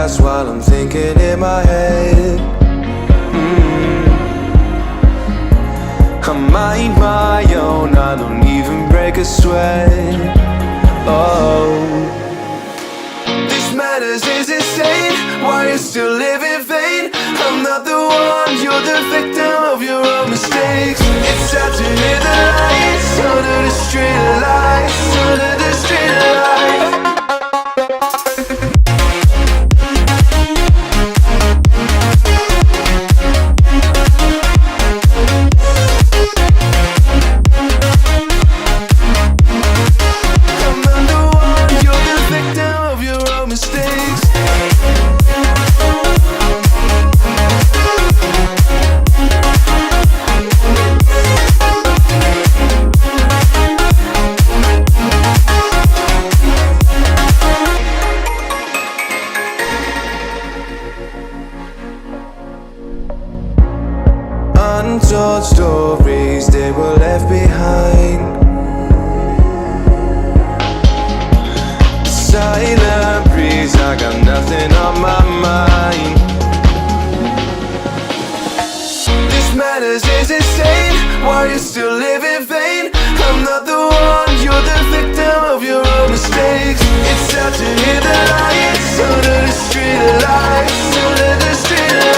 past while I'm thinking in my head. I mind my own, I don't even break a sweat. Oh, this madness is insane. Why you still live in vain? I'm not the one, you're the victim of your own mistakes. It's time to hit the lights, under the street lights, under the street lights. Untold stories, they were left behind. The silent breeze, I got nothing on my mind. This madness is insane. Why you still live in vain? I'm not the one, you're the victim of your own mistakes. It's time to hit the lights, under the street lights, under the street lights.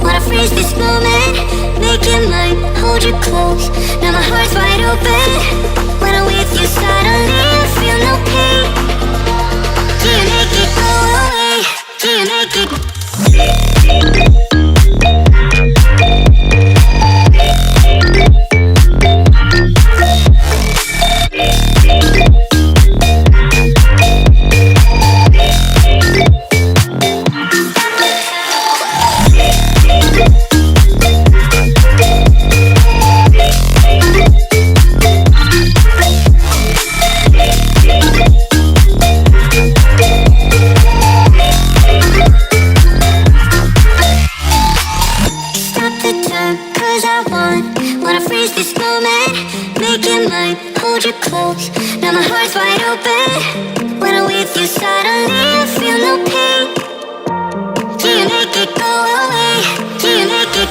Wanna freeze this moment, make it mine, hold you close. Now my heart's wide open. When I'm with you suddenly I feel no pain. Do you make it go away? Do you make it? Wanna freeze this moment, make it mine, hold you close. Now my heart's wide open. When I'm with you suddenly I feel no pain. Do you make it go away? Do you make it?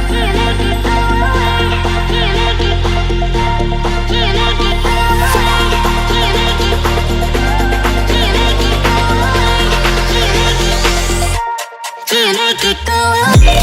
Do you make it go away? Do you make it? Do you make it go away? Do you make it? Do you make it go away?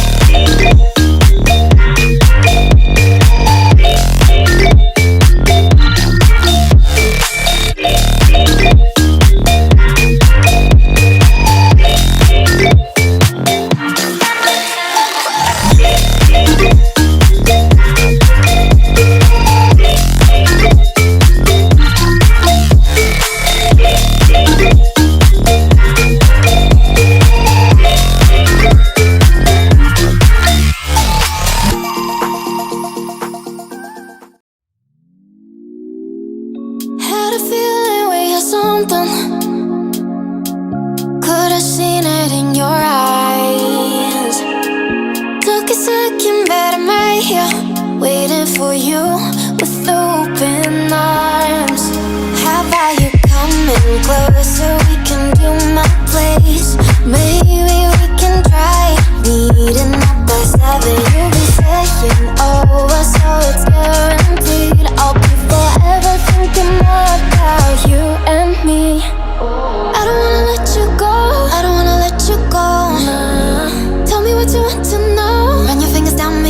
Do you make it go away? Could've seen it in your eyes. Took a second, but I'm right here, waiting for you with open arms. How about you coming closer? We can do my place. Maybe we can try meeting up by 7. You'll be saying over, so it's guaranteed. I'll be forever thinking about you and me. I don't wanna let you go, I don't wanna let you go. Tell me what you want to know. Run your fingers down me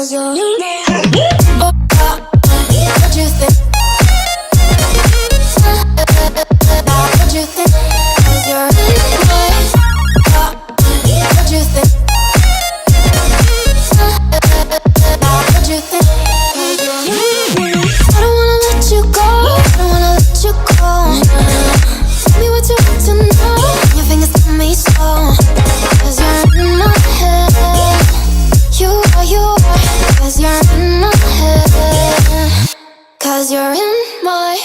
'cause you're in my head. Oh, what you think? What you think? 'Cause you're in my head. What you think? What you think? 'Cause you're in my head. I don't wanna let you go. I don't wanna let you go. Tell me what you want to know. Your fingers tell me so. 'Cause you're in my head. You are. 'Cause you're in my head. 'Cause you're in my.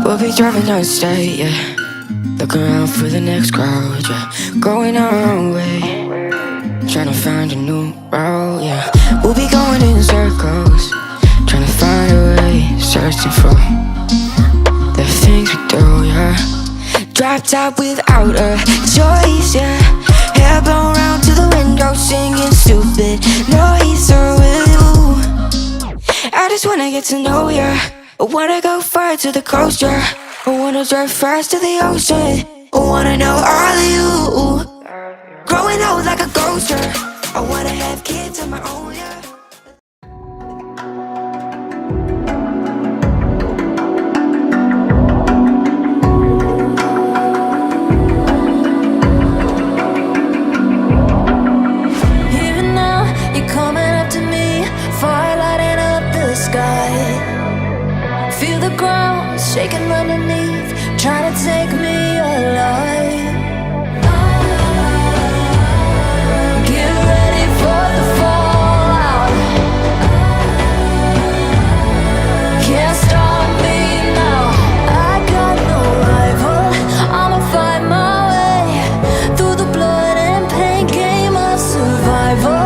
We'll be driving down the state, yeah. Looking around for the next crowd, yeah. Going our own way, trying to find a new route, yeah. We'll be going in circles, trying to find a way, searching for the things we do, yeah. Drop top without a choice, yeah. Hair blown round to the window, singing stupid noise with you. I just wanna get to know ya. I wanna go far to the coast, yeah. I wanna drive fast to the ocean. I wanna know all of you. Growing old like a ghost, yeah. I wanna have kids of my own, yeah. Even now, you're coming up to me, fire lighting up the sky. Feel the ground shaking underneath, trying to take me alive. Get ready for the fallout. Can't stop me now. I got no rival. I'ma find my way through the blood and pain game of survival.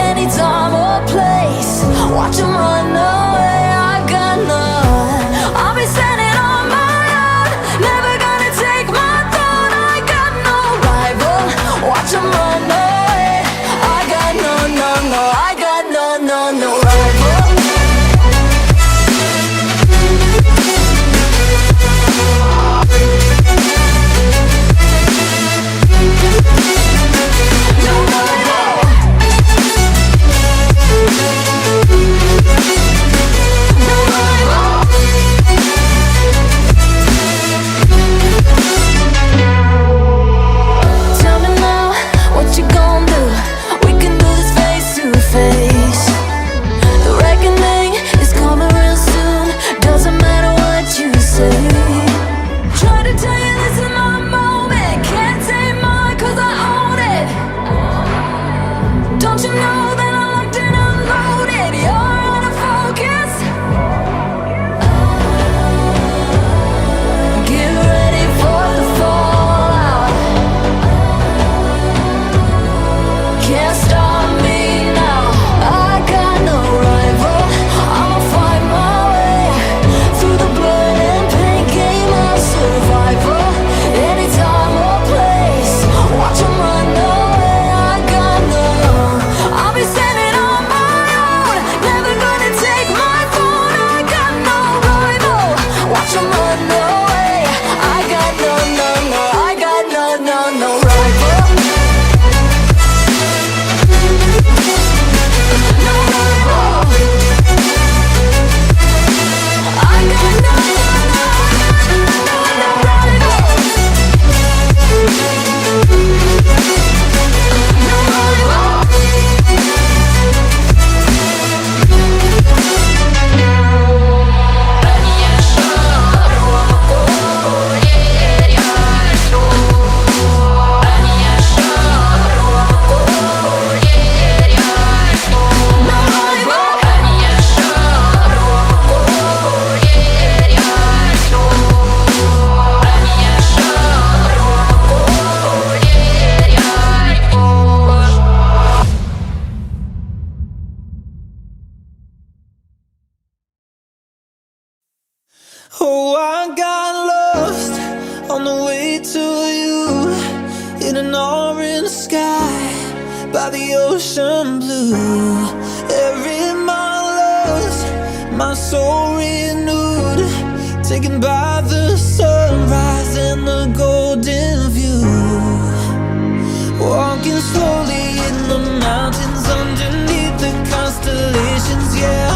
Any time or place, watch 'em run away. I got none. I'll be standing on my own, never gonna take my throne. I got no rival. Watch 'em run away. I got no, I got no rival. Tell me now, what you gon' do? We can do this face to face. The reckoning is coming real soon. Doesn't matter what you say. Try to tell you this is my moment. Can't take mine 'cause I own it. Don't you know that I locked and unloaded? You're out of focus. Get ready for the fallout. Can't stop me now. I got no rival. I'ma find my way through the blood and pain game of survival. Any time or place, watch 'em run away. I got no. I'll be standing on my own, never gonna take my phone. I got no rival. Watch 'em run away. I got no, I got no rival. No rival. I got no rival. No rival. Oh, I got lost on the way to you in an orange sky by the ocean blue. Every mile lost, my soul renewed. taken by the sunrise and the golden view. Walking slowly in the mountains underneath the constellations, yeah.